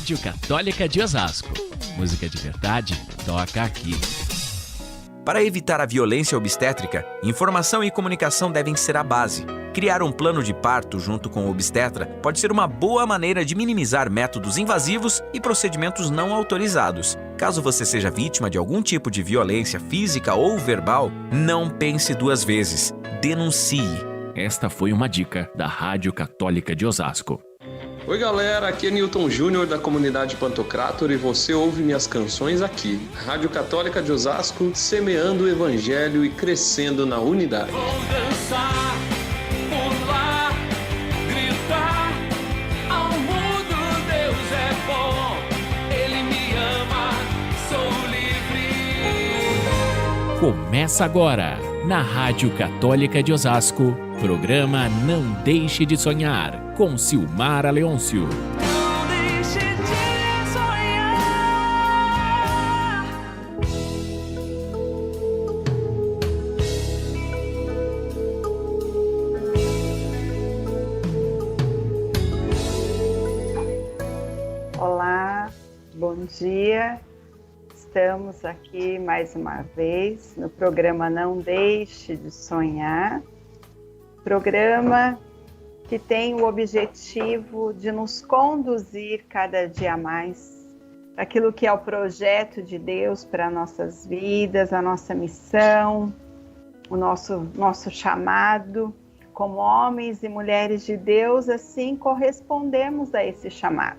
Rádio Católica de Osasco. Música de verdade toca aqui. Para evitar a violência obstétrica, informação e comunicação devem ser a base. Criar um plano de parto junto com o obstetra pode ser uma boa maneira de minimizar métodos invasivos e procedimentos não autorizados. Caso você seja vítima de algum tipo de violência física ou verbal, não pense duas vezes. Denuncie. Esta foi uma dica da Rádio Católica de Osasco. Oi galera, aqui é Newton Júnior da comunidade Pantocrator e você ouve minhas canções aqui. Rádio Católica de Osasco, semeando o evangelho e crescendo na unidade. Vou dançar, pular, gritar, ao mundo Deus é bom, Ele me ama, sou livre. Começa agora, na Rádio Católica de Osasco, programa Não Deixe de Sonhar, com Silmara Leôncio. Não deixe de sonhar. Olá, bom dia. Estamos aqui mais uma vez no programa Não Deixe de Sonhar. Programa que tem o objetivo de nos conduzir cada dia mais para aquilo que é o projeto de Deus para nossas vidas, a nossa missão, o nosso chamado. Como homens e mulheres de Deus, assim correspondemos a esse chamado.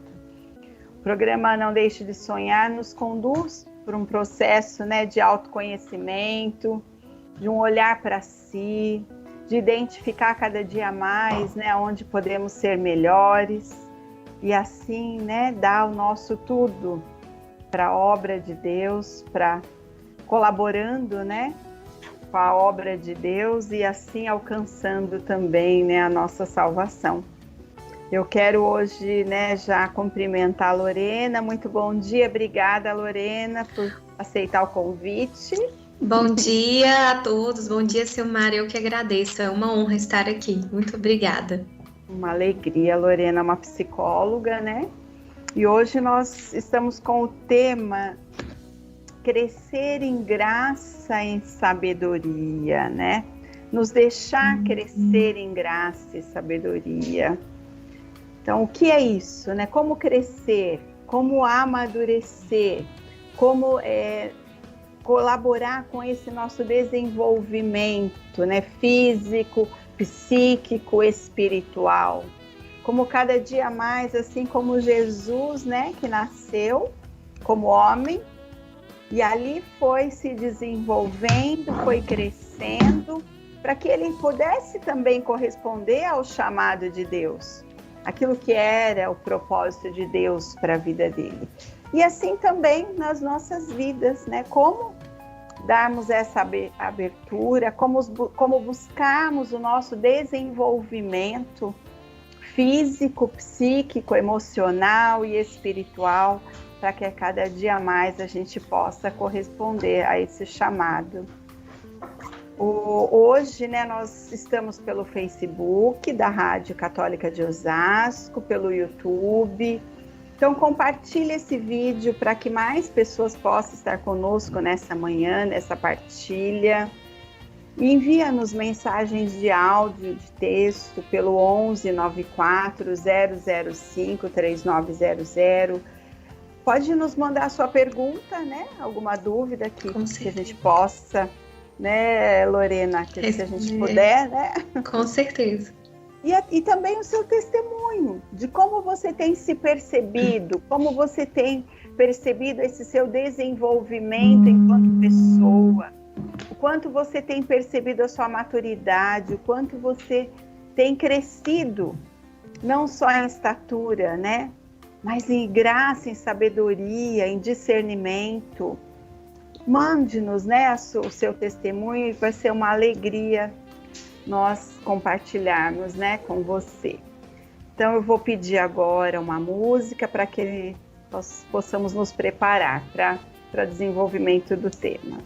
O programa Não Deixe de Sonhar nos conduz por um processo, de autoconhecimento, de um olhar para si, de identificar cada dia mais, onde podemos ser melhores e assim, dar o nosso tudo para a obra de Deus, para colaborando, com a obra de Deus e assim alcançando também, a nossa salvação. Eu quero hoje, já cumprimentar a Lorena. Muito bom dia, obrigada, Lorena, por aceitar o convite. Bom dia a todos, bom dia, Silmara, eu que agradeço, é uma honra estar aqui, muito obrigada. Uma alegria, Lorena é uma psicóloga, E hoje nós estamos com o tema Crescer em Graça e Sabedoria, Nos deixar crescer em graça e sabedoria. Então, o que é isso, Como crescer, como amadurecer, como colaborar com esse nosso desenvolvimento, físico, psíquico, espiritual. Como cada dia mais, assim como Jesus, que nasceu como homem, e ali foi se desenvolvendo, foi crescendo, para que ele pudesse também corresponder ao chamado de Deus, aquilo que era o propósito de Deus para a vida dele. E assim também nas nossas vidas, como darmos essa abertura, como buscarmos o nosso desenvolvimento físico, psíquico, emocional e espiritual, para que a cada dia mais a gente possa corresponder a esse chamado. Hoje, nós estamos pelo Facebook da Rádio Católica de Osasco, pelo YouTube. Então, compartilhe esse vídeo para que mais pessoas possam estar conosco nessa manhã, nessa partilha. E envia-nos mensagens de áudio, de texto, pelo 11 94 005 3900. Pode nos mandar a sua pergunta, alguma dúvida que a gente possa, Lorena, que se a gente puder, Com certeza. E também o seu testemunho, de como você tem se percebido, como você tem percebido esse seu desenvolvimento enquanto pessoa, o quanto você tem percebido a sua maturidade, o quanto você tem crescido, não só em estatura, mas em graça, em sabedoria, em discernimento. Mande-nos, o seu testemunho e vai ser uma alegria nós compartilharmos, com você. Então eu vou pedir agora uma música para que nós possamos nos preparar para desenvolvimento do tema.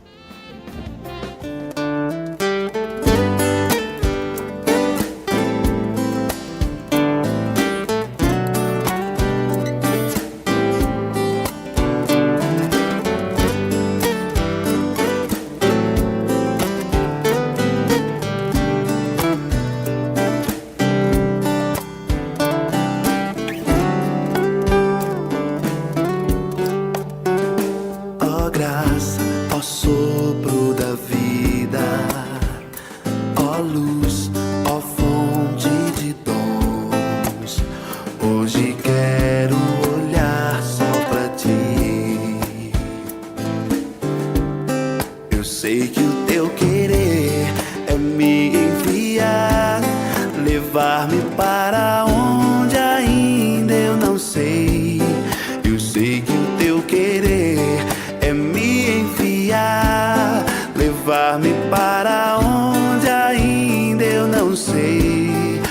para onde ainda eu não sei.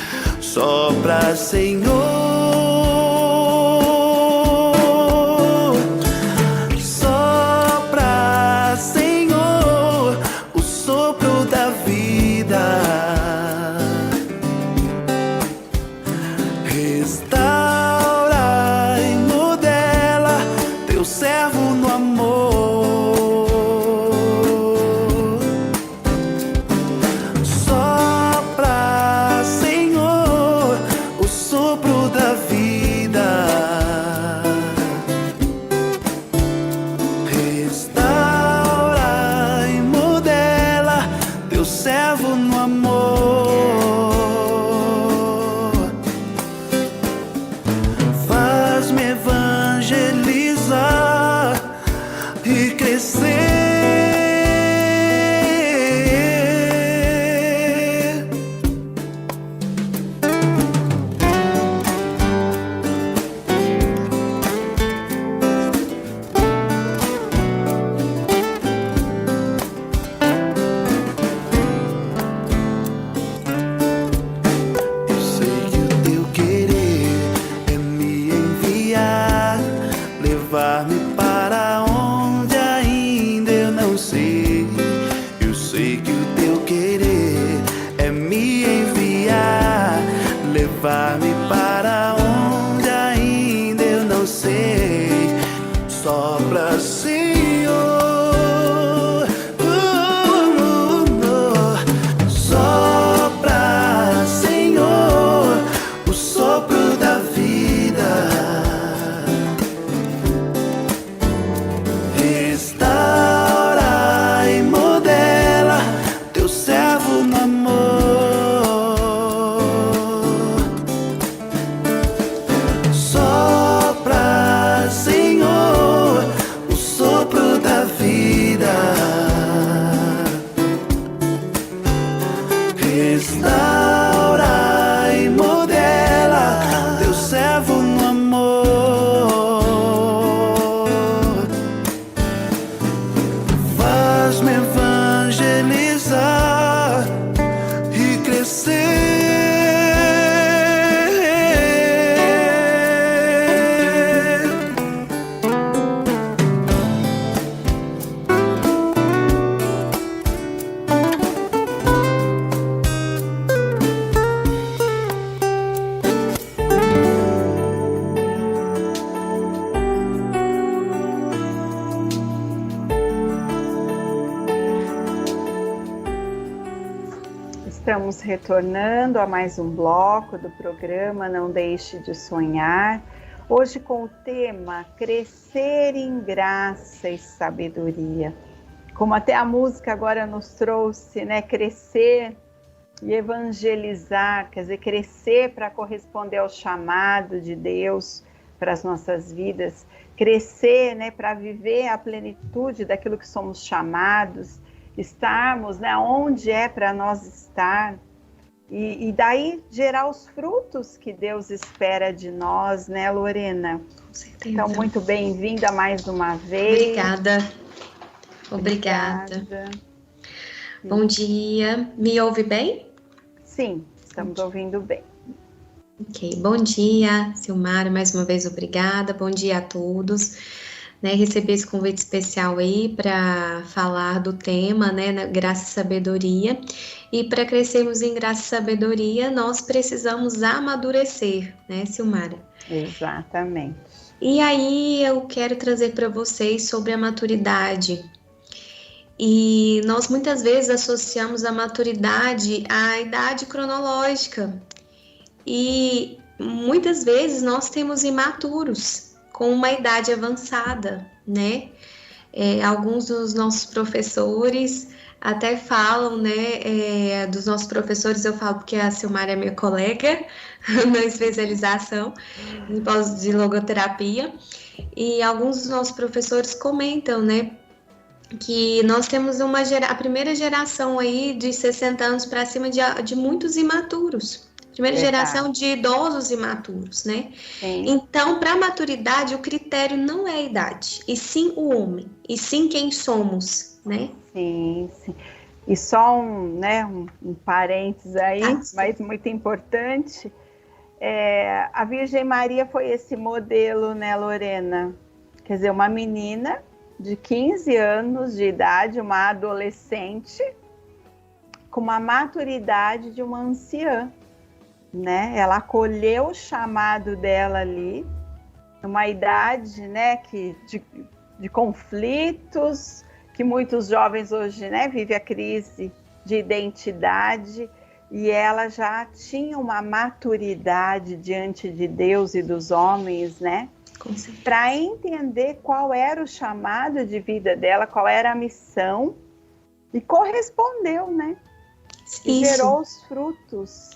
Sopra, Senhor. Sopra, Senhor, o sopro da vida. Restaura e modela teu servo no amor. Sopra, Senhor, o sopro da vida. Restaura e modela teu servo no amor. Faz-me evangelizar e crescer. Eu sei que o teu querer é me enviar, levar-me para onde ainda eu não sei. Eu sei que o teu querer é me enviar, levar-me para onde ainda eu não sei. Sopra, Senhor. Sopra, Senhor, o sopro da vida. Restaura e modela teu servo no amor. Sopra, Senhor, o sopro da vida. Restaura e modela teu servo no amor. Faz-me evangelizar e crescer. Estamos retornando a mais um bloco do programa Não Deixe de Sonhar. Hoje com o tema Crescer em Graça e Sabedoria. Como até a música agora nos trouxe, né? Crescer e evangelizar, quer dizer, crescer para corresponder ao chamado de Deus para as nossas vidas. Crescer, né? Para viver a plenitude daquilo que somos chamados. Estarmos, né, onde é para nós estar e daí gerar os frutos que Deus espera de nós, né, Lorena? Com certeza. Então, muito bem-vinda mais uma vez. Obrigada. Bom dia. Me ouve bem? Sim, estamos ouvindo bem. Ok. Bom dia, Silmara. Mais uma vez, obrigada. Bom dia a todos. Recebi esse convite especial aí para falar do tema, né, graça e sabedoria. E para crescermos em graça e sabedoria, nós precisamos amadurecer, né, Silmara? Exatamente. E aí eu quero trazer para vocês sobre a maturidade. E nós muitas vezes associamos a maturidade à idade cronológica. E muitas vezes nós temos imaturos com uma idade avançada, né? Alguns dos nossos professores até falam, né? Dos nossos professores, eu falo porque a Silmara é minha colega na especialização de logoterapia, e alguns dos nossos professores comentam, né? Que nós temos a primeira geração aí de 60 anos para cima de muitos imaturos. Primeira geração de idosos imaturos, né? Sim. Então, para a maturidade, o critério não é a idade, e sim o homem, e sim quem somos, né? Sim, sim. E só um parênteses aí, mas muito importante, a Virgem Maria foi esse modelo, né, Lorena? Quer dizer, uma menina de 15 anos de idade, uma adolescente, com uma maturidade de uma anciã, né? Ela acolheu o chamado dela ali, numa idade, né, de conflitos, que muitos jovens hoje, né, vivem a crise de identidade, e ela já tinha uma maturidade diante de Deus e dos homens, né? Para entender qual era o chamado de vida dela, qual era a missão, e correspondeu, né? E gerou os frutos.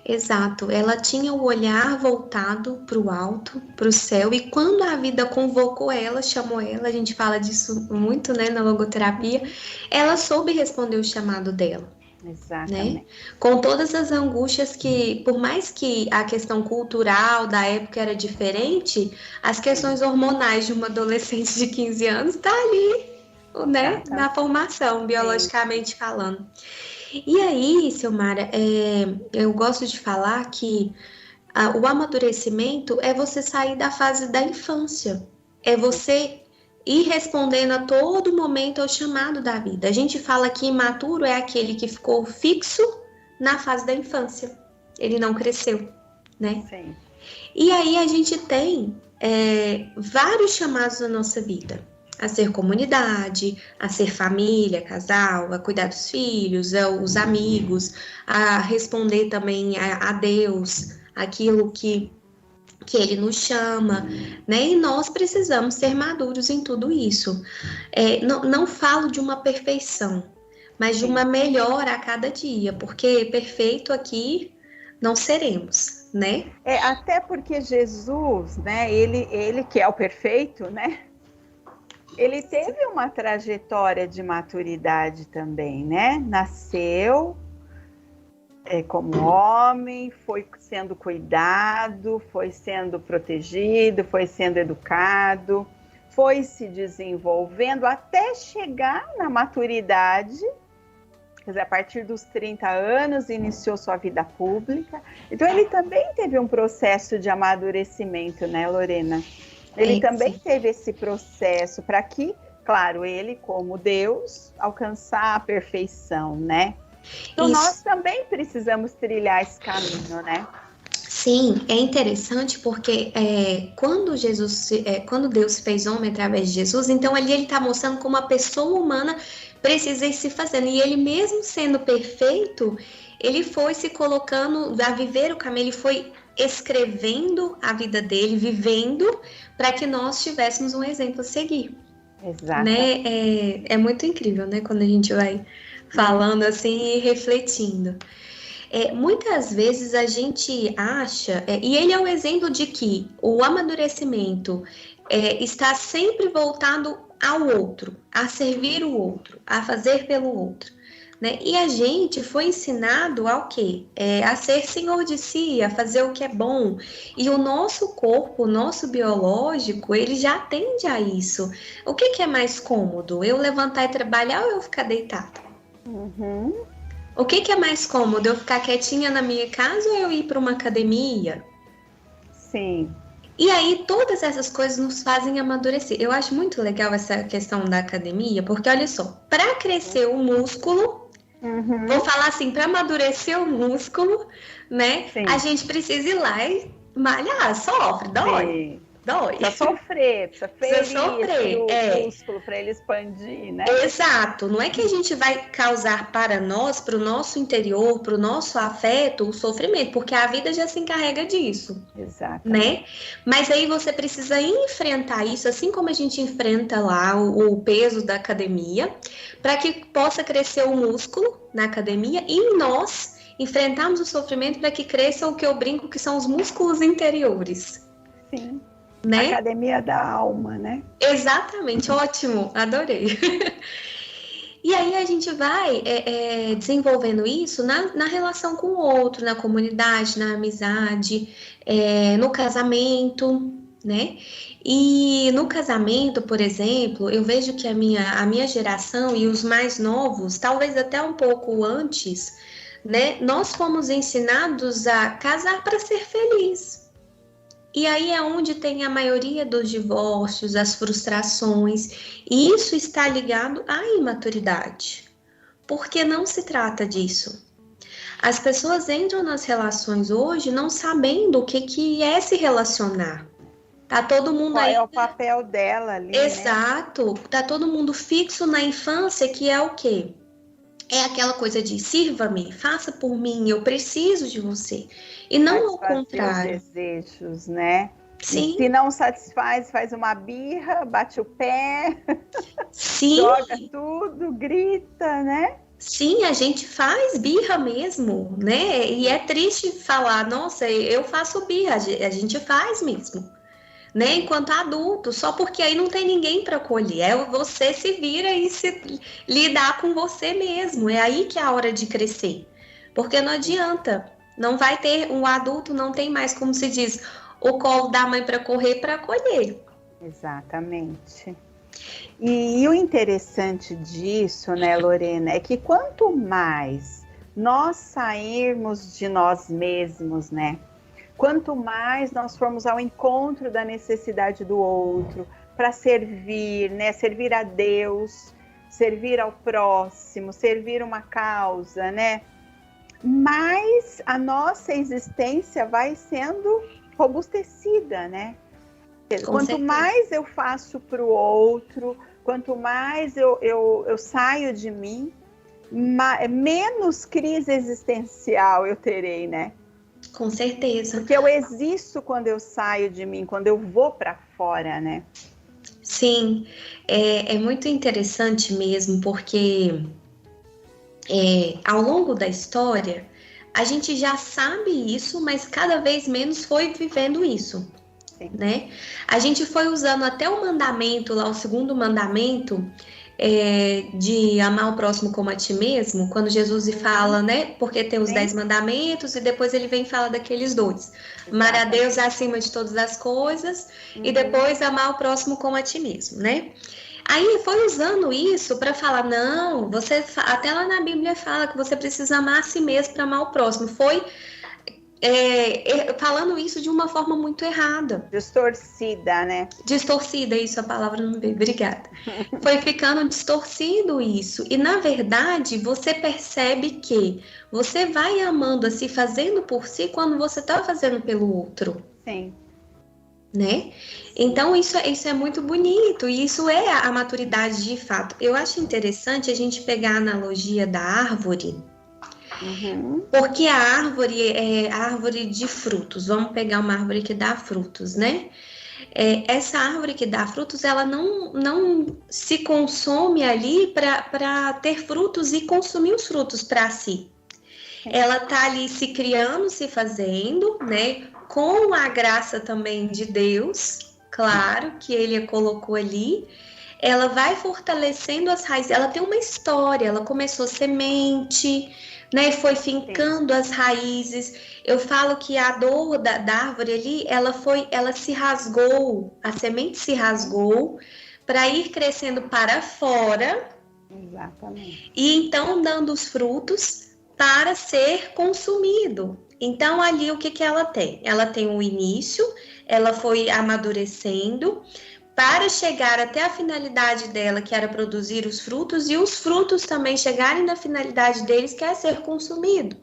Exato, ela tinha o olhar voltado para o alto, para o céu, e quando a vida convocou ela, chamou ela, a gente fala disso muito, né, na logoterapia, ela soube responder o chamado dela. Exatamente. Né? Com todas as angústias que, por mais que a questão cultural da época era diferente, as questões hormonais de uma adolescente de 15 anos tá ali, né, na formação, biologicamente falando. E aí, Silmara, eu gosto de falar que o amadurecimento é você sair da fase da infância, é você ir respondendo a todo momento ao chamado da vida. A gente fala que imaturo é aquele que ficou fixo na fase da infância, ele não cresceu, né? Sim. E aí a gente tem vários chamados na nossa vida. A ser comunidade, a ser família, casal, a cuidar dos filhos, os amigos, a responder também a Deus, aquilo que Ele nos chama, né? E nós precisamos ser maduros em tudo isso. Não falo de uma perfeição, mas de uma melhora a cada dia, porque perfeito aqui não seremos, né? Até porque Jesus, né? Ele que é o perfeito, né? Ele teve uma trajetória de maturidade também, né? Nasceu como homem, foi sendo cuidado, foi sendo protegido, foi sendo educado, foi se desenvolvendo até chegar na maturidade. Quer dizer, a partir dos 30 anos, iniciou sua vida pública. Então, ele também teve um processo de amadurecimento, né, Lorena? Ele também teve esse processo para que, claro, ele, como Deus, alcançar a perfeição, né? Então, nós também precisamos trilhar esse caminho, né? Sim, é interessante porque quando Deus se fez homem através de Jesus, então ali ele está mostrando como a pessoa humana precisa ir se fazendo. E ele mesmo sendo perfeito, ele foi se colocando a viver o caminho, ele foi escrevendo a vida dele, vivendo, para que nós tivéssemos um exemplo a seguir. Exato. Né? É muito incrível, né? Quando a gente vai falando assim e refletindo. Muitas vezes a gente acha, e ele é um exemplo de que o amadurecimento está sempre voltado ao outro, a servir o outro, a fazer pelo outro. Né? E a gente foi ensinado ao quê? A ser senhor de si, a fazer o que é bom. E o nosso corpo, o nosso biológico, ele já tende a isso. O que é mais cômodo? Eu levantar e trabalhar ou eu ficar deitada? Uhum. O que é mais cômodo? Eu ficar quietinha na minha casa ou eu ir para uma academia? Sim. E aí, todas essas coisas nos fazem amadurecer. Eu acho muito legal essa questão da academia, porque olha só, para crescer o músculo, vou falar assim, para amadurecer o músculo, né? Sim. A gente precisa ir lá e malhar, sofre, dói. Sim. Dói. Precisa sofrer, precisa ferir o músculo para ele expandir, né? Exato, não é que a gente vai causar para nós, para o nosso interior, para o nosso afeto, o sofrimento, porque a vida já se encarrega disso. Exato. Né? Mas aí você precisa enfrentar isso, assim como a gente enfrenta lá o peso da academia, para que possa crescer o músculo na academia e nós enfrentarmos o sofrimento para que cresça o que eu brinco que são os músculos interiores. Sim. Né? Academia da alma, né? Exatamente, ótimo, adorei. E aí a gente vai desenvolvendo isso na relação com o outro, na comunidade, na amizade, no casamento, né? E no casamento, por exemplo, eu vejo que a minha geração e os mais novos, talvez até um pouco antes, né? Nós fomos ensinados a casar para ser feliz. E aí é onde tem a maioria dos divórcios, as frustrações, e isso está ligado à imaturidade, porque não se trata disso. As pessoas entram nas relações hoje não sabendo o que é se relacionar. Tá todo mundo Qual aí. é o papel dela ali, Exato. Tá todo mundo fixo na infância, que é o quê? É aquela coisa de sirva-me, faça por mim, eu preciso de você. E não ao contrário. Os desejos, né? Sim. E se não satisfaz, faz uma birra, bate o pé, Sim. joga tudo, grita, né? Sim, a gente faz birra mesmo, né? E é triste falar, nossa, eu faço birra, a gente faz mesmo, né? Enquanto adulto, só porque aí não tem ninguém para acolher, é você se vira e se lidar com você mesmo, é aí que é a hora de crescer, porque não adianta, não vai ter, um adulto não tem mais, como se diz, o colo da mãe para correr, para acolher. Exatamente. E o interessante disso, né, Lorena, é que quanto mais nós sairmos de nós mesmos, né, quanto mais nós formos ao encontro da necessidade do outro para servir, né, servir a Deus, servir ao próximo, servir uma causa, né, mais a nossa existência vai sendo robustecida, né? Quanto mais eu faço para o outro, quanto mais eu saio de mim, menos crise existencial eu terei, né? Com certeza. Porque eu existo quando eu saio de mim, quando eu vou para fora, né? Sim, é muito interessante mesmo, porque ao longo da história, a gente já sabe isso, mas cada vez menos foi vivendo isso. Né? A gente foi usando até o mandamento, lá o segundo mandamento, de amar o próximo como a ti mesmo, quando Jesus fala, né? Porque tem os 10 mandamentos e depois ele vem e fala daqueles 2. Amar a Deus acima de todas as coisas e depois amar o próximo como a ti mesmo, né? Aí foi usando isso para falar, não, você até lá na Bíblia fala que você precisa amar a si mesmo para amar o próximo. Foi falando isso de uma forma muito errada. Distorcida, né? Distorcida, isso a palavra não veio, obrigada. Foi ficando distorcido isso. E na verdade, você percebe que você vai amando a si, fazendo por si, quando você está fazendo pelo outro. Sim. Né? Então isso é muito bonito, e isso é a maturidade de fato. Eu acho interessante a gente pegar a analogia da árvore. Porque a árvore é a árvore de frutos. Vamos pegar uma árvore que dá frutos, né? Essa árvore que dá frutos, ela não se consome ali para ter frutos e consumir os frutos para si. Ela tá ali se criando, se fazendo, né? Com a graça também de Deus, claro, que Ele a colocou ali. Ela vai fortalecendo as raízes. Ela tem uma história. Ela começou semente, né, foi fincando as raízes. Eu falo que a dor da árvore ali, ela se rasgou, a semente se rasgou para ir crescendo para fora. Exatamente. E então dando os frutos para ser consumido. Então ali o que ela tem? Ela tem um início, ela foi amadurecendo para chegar até a finalidade dela, que era produzir os frutos, e os frutos também chegarem na finalidade deles, que é ser consumido.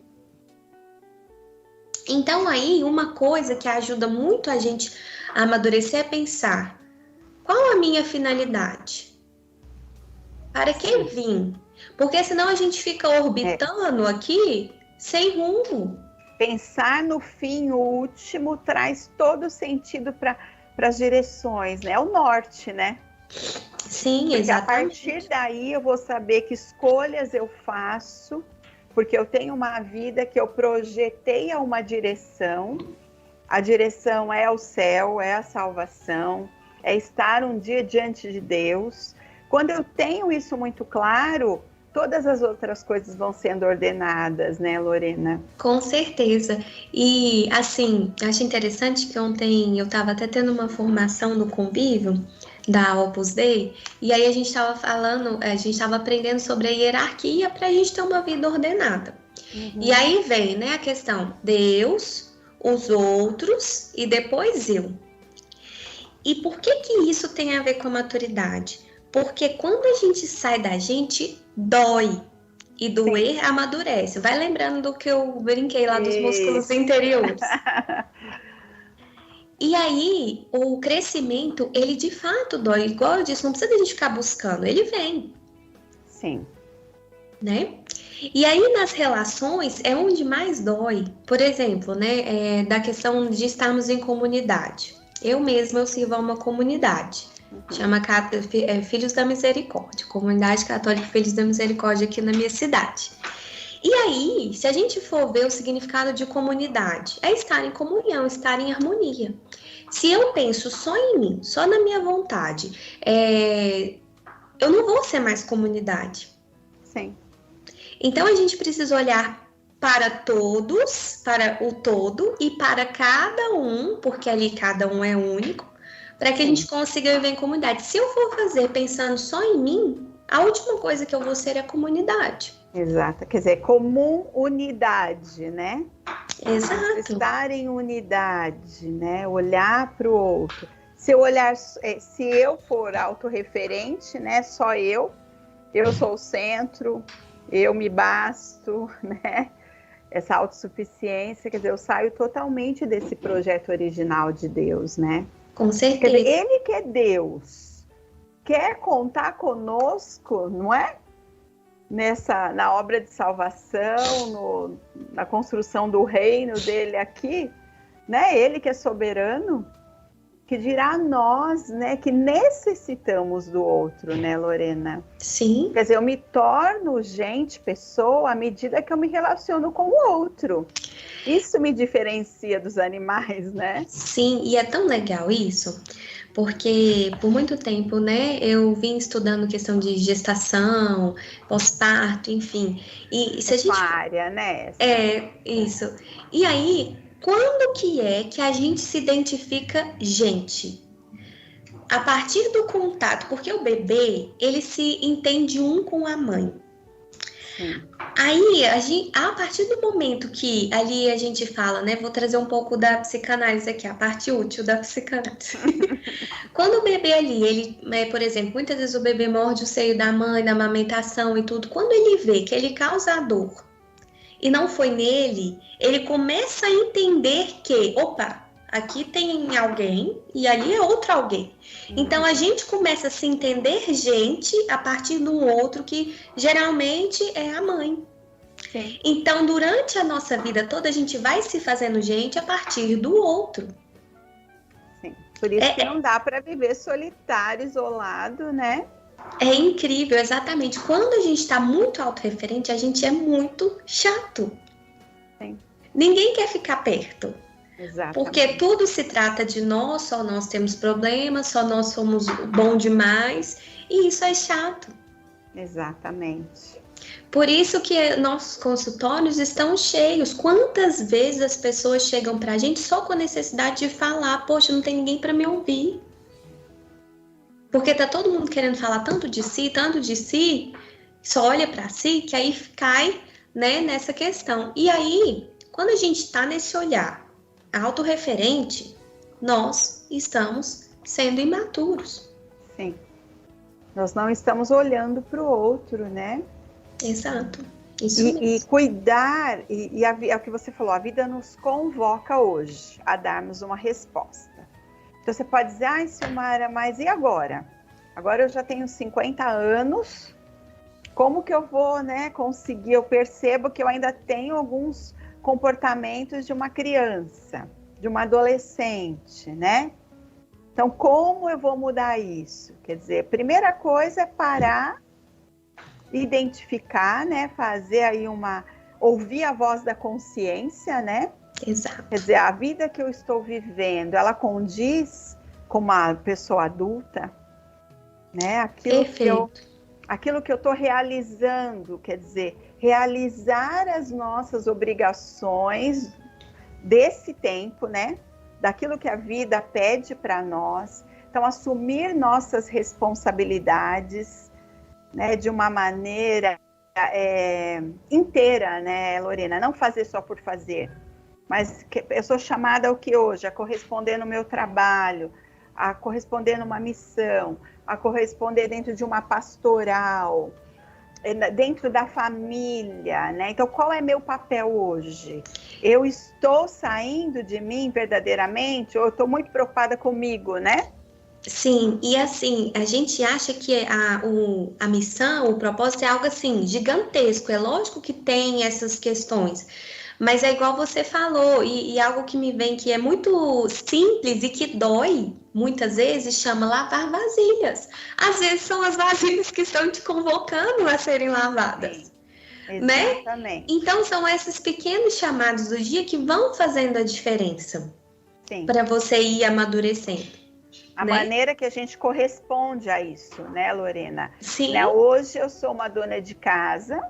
Então aí, uma coisa que ajuda muito a gente a amadurecer é pensar, qual a minha finalidade? Para que eu vim? Porque senão a gente fica orbitando aqui, sem rumo. Pensar no fim último traz todo o sentido para as direções, né? É o norte, né? Sim, porque exatamente. A partir daí eu vou saber que escolhas eu faço, porque eu tenho uma vida que eu projetei a uma direção. A direção é o céu, é a salvação, é estar um dia diante de Deus. Quando eu tenho isso muito claro, todas as outras coisas vão sendo ordenadas, né, Lorena? Com certeza. E, assim, acho interessante que ontem eu estava até tendo uma formação no convívio da Opus Dei, e aí a gente estava aprendendo sobre a hierarquia para a gente ter uma vida ordenada. E aí vem, né, a questão Deus, os outros e depois eu. E por que isso tem a ver com a maturidade? Porque quando a gente sai da gente, dói. E doer amadurece. Vai lembrando do que eu brinquei lá dos músculos interiores. E aí, o crescimento, ele de fato dói. Igual eu disse, não precisa a gente ficar buscando, ele vem. Sim. Né? E aí, nas relações, é onde mais dói. Por exemplo, né, da questão de estarmos em comunidade. Eu mesma, eu sirvo a uma comunidade. Chama Filhos da Misericórdia, Comunidade Católica Filhos da Misericórdia aqui na minha cidade. E aí, se a gente for ver o significado de comunidade, é estar em comunhão, estar em harmonia. Se eu penso só em mim, só na minha vontade, eu não vou ser mais comunidade. Sim. Então, a gente precisa olhar para todos, para o todo e para cada um, porque ali cada um é único, para que a gente consiga viver em comunidade. Se eu for fazer pensando só em mim, a última coisa que eu vou ser é a comunidade. Exato, quer dizer, comum unidade, né? Exato. Estar em unidade, né? Olhar para o outro. Se eu for autorreferente, né? Só eu sou o centro, eu me basto, né? Essa autossuficiência, quer dizer, eu saio totalmente desse projeto original de Deus, né? Com certeza. Quer dizer, ele que é Deus, quer contar conosco, não é? Na obra de salvação, na construção do reino dele aqui, né? Ele que é soberano, que dirá a nós, né? Que necessitamos do outro, né, Lorena? Sim. Quer dizer, eu me torno pessoa, à medida que eu me relaciono com o outro. Isso me diferencia dos animais, né? Sim, e é tão legal isso, porque por muito tempo, né, eu vim estudando questão de gestação, pós-parto, enfim. E se a gente... área, né? Isso. E aí, quando que a gente se identifica gente? A partir do contato, porque o bebê, ele se entende um com a mãe. Aí, a partir do momento que ali a gente fala, né? Vou trazer um pouco da psicanálise aqui, a parte útil da psicanálise. Quando o bebê ali, ele, por exemplo, muitas vezes o bebê morde o seio da mãe, da amamentação e tudo. Quando ele vê que ele causa a dor e não foi nele, ele começa a entender que, opa, aqui tem alguém e ali é outro alguém. Então, a gente começa a se entender gente a partir de um outro que geralmente é a mãe. Sim. Então, durante a nossa vida toda, a gente vai se fazendo gente a partir do outro. Sim. Por isso que não dá para viver solitário, isolado, né? É incrível, exatamente. Quando a gente está muito autorreferente, a gente é muito chato. Sim. Ninguém quer ficar perto. Exatamente. Porque tudo se trata de nós, só nós temos problemas, só nós somos bom demais, e isso é chato. Exatamente. Por isso que nossos consultórios estão cheios. Quantas vezes as pessoas chegam pra gente só com a necessidade de falar, poxa, não tem ninguém pra me ouvir. Porque tá todo mundo querendo falar tanto de si, só olha pra si, que aí cai, né, nessa questão. E aí, quando a gente tá nesse olhar autorreferente, nós estamos sendo imaturos. Sim. Nós não estamos olhando para o outro, né? Exato. Isso mesmo. E cuidar, é o que você falou, a vida nos convoca hoje a darmos uma resposta. Então você pode dizer, ai, Silmara, mas e agora? Agora eu já tenho 50 anos, como que eu vou, né, conseguir? Eu percebo que eu ainda tenho alguns comportamentos de uma criança, de uma adolescente, né? Então, como eu vou mudar isso? Quer dizer, a primeira coisa é parar, identificar, né? Fazer aí ouvir a voz da consciência, né? Exato. Quer dizer, a vida que eu estou vivendo, ela condiz com uma pessoa adulta, né? Aquilo Perfeito. aquilo que eu estou realizando, quer dizer, realizar as nossas obrigações desse tempo, né? Daquilo que a vida pede para nós. Então, assumir nossas responsabilidades, né, de uma maneira inteira, né, Lorena? Não fazer só por fazer, mas eu sou chamada ao que hoje? A corresponder no meu trabalho, a corresponder numa missão, a corresponder dentro de uma pastoral, dentro da família, né? Então, qual é meu papel hoje? Eu estou saindo de mim verdadeiramente ou eu estou muito preocupada comigo, né? Sim, e assim, a gente acha que a missão, o propósito é algo assim, gigantesco. É lógico que tem essas questões, mas é igual você falou, e algo que me vem que é muito simples e que dói, muitas vezes, chama lavar vasilhas. Às vezes são as vasilhas que estão te convocando a serem lavadas. Né? Exatamente. Então são esses pequenos chamados do dia que vão fazendo a diferença para você ir amadurecendo. A né? maneira que a gente corresponde a isso, né, Lorena? Sim. Né? Hoje eu sou uma dona de casa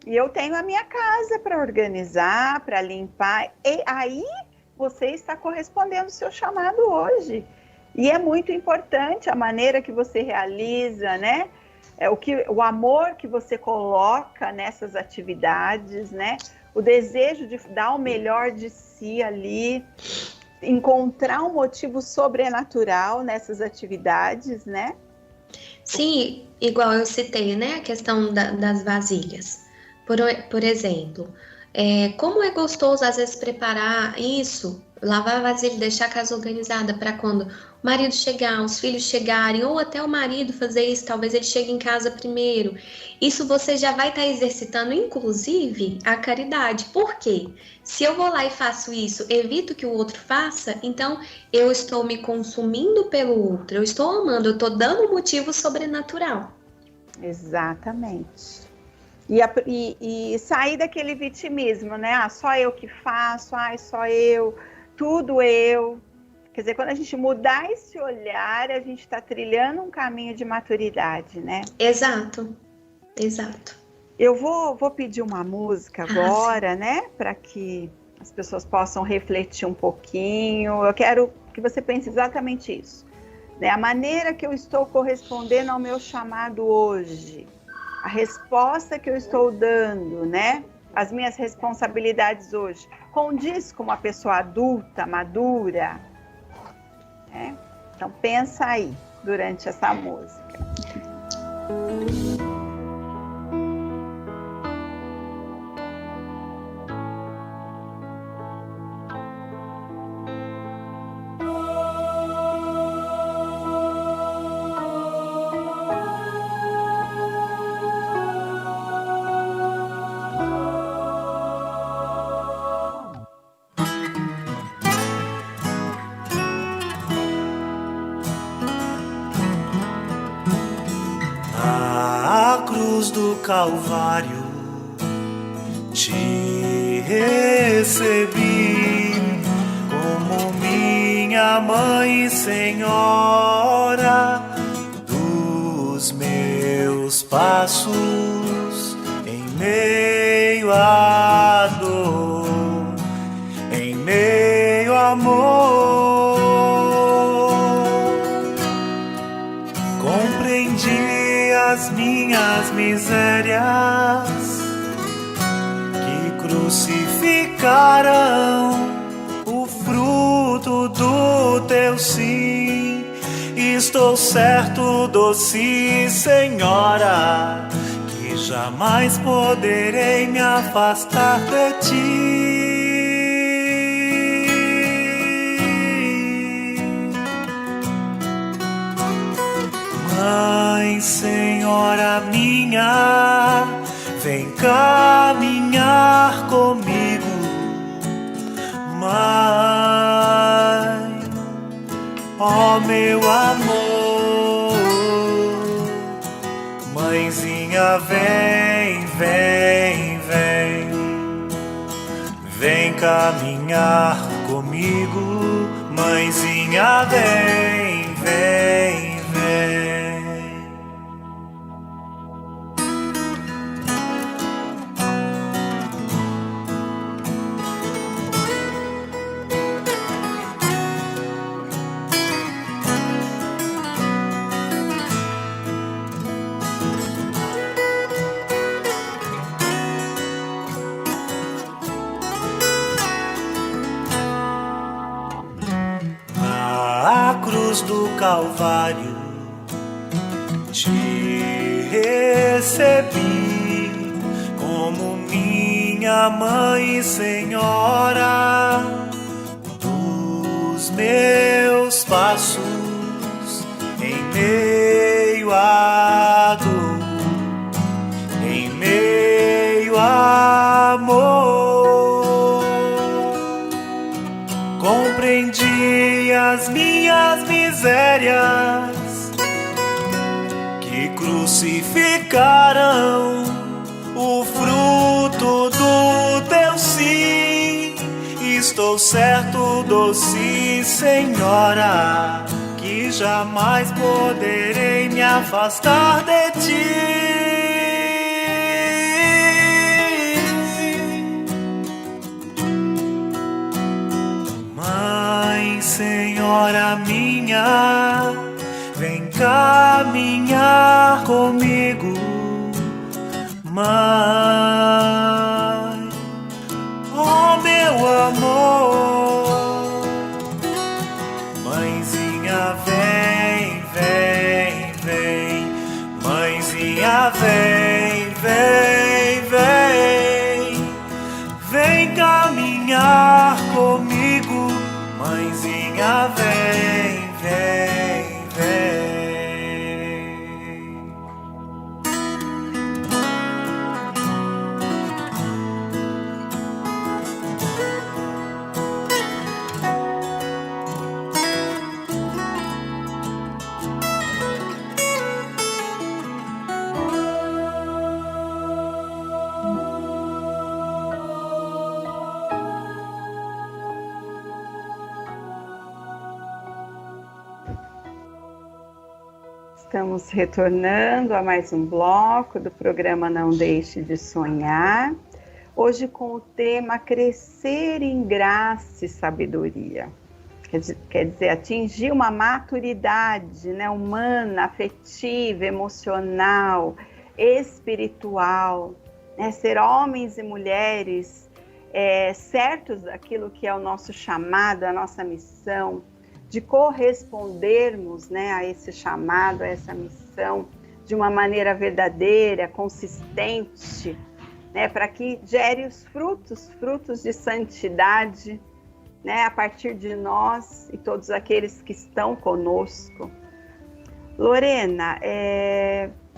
e eu tenho a minha casa para organizar, para limpar. E aí você está correspondendo ao seu chamado hoje. E é muito importante a maneira que você realiza, né? O amor que você coloca nessas atividades, né? O desejo de dar o melhor de si ali, encontrar um motivo sobrenatural nessas atividades, né? Sim, igual eu citei, né? A questão das vasilhas. Por exemplo, como é gostoso às vezes preparar isso, lavar a vasilha, deixar a casa organizada para quando o marido chegar, os filhos chegarem, ou até o marido fazer isso, talvez ele chegue em casa primeiro. Isso você já vai estar exercitando, inclusive, a caridade. Por quê? Se eu vou lá e faço isso, evito que o outro faça, então eu estou me consumindo pelo outro, eu estou amando, eu estou dando um motivo sobrenatural. Exatamente. E sair daquele vitimismo, né? Ah, só eu que faço, só eu, tudo eu. Quer dizer, quando a gente mudar esse olhar, a gente está trilhando um caminho de maturidade, né? Exato, exato. Eu vou pedir uma música agora, né? Para que as pessoas possam refletir um pouquinho. Eu quero que você pense exatamente isso, né? A maneira que eu estou correspondendo ao meu chamado hoje, a resposta que eu estou dando, né? As minhas responsabilidades hoje, condiz com uma pessoa adulta, madura, né? Então pensa aí durante essa música. Do Calvário te recebi como minha mãe e senhora dos meus passos em meio à dor, em meio ao amor. Compreendi as minhas misérias que crucificaram o fruto do teu sim. Estou certo, doce Senhora, que jamais poderei me afastar de ti. Mãe, Senhora minha, vem caminhar comigo. Mãe, ó meu amor, mãezinha, vem, vem, vem, vem caminhar comigo. Mãezinha, vem, vem, vem. cruz do Calvário te recebi como minha mãe e senhora dos meus passos em meio à dor, em meio a amor. Compreendi as minhas misérias que crucificaram o fruto do teu sim. Estou certo, doce Senhora, que jamais poderei me afastar de ti. Senhora minha, vem caminhar comigo, Mãe, oh meu amor. Mãezinha, vem, vem, vem, Mãezinha, vem, vem, vem, vem caminhar comigo, Mãezinha, vem, vem, vem. Estamos retornando a mais um bloco do programa Não Deixe de Sonhar, hoje com o tema Crescer em Graça e Sabedoria. Quer dizer, atingir uma maturidade, né, humana, afetiva, emocional, espiritual, né, ser homens e mulheres certos daquilo que é o nosso chamado, a nossa missão, de correspondermos, né, a esse chamado, a essa missão, de uma maneira verdadeira, consistente, né, para que gere os frutos de santidade, né, a partir de nós e todos aqueles que estão conosco. Lorena,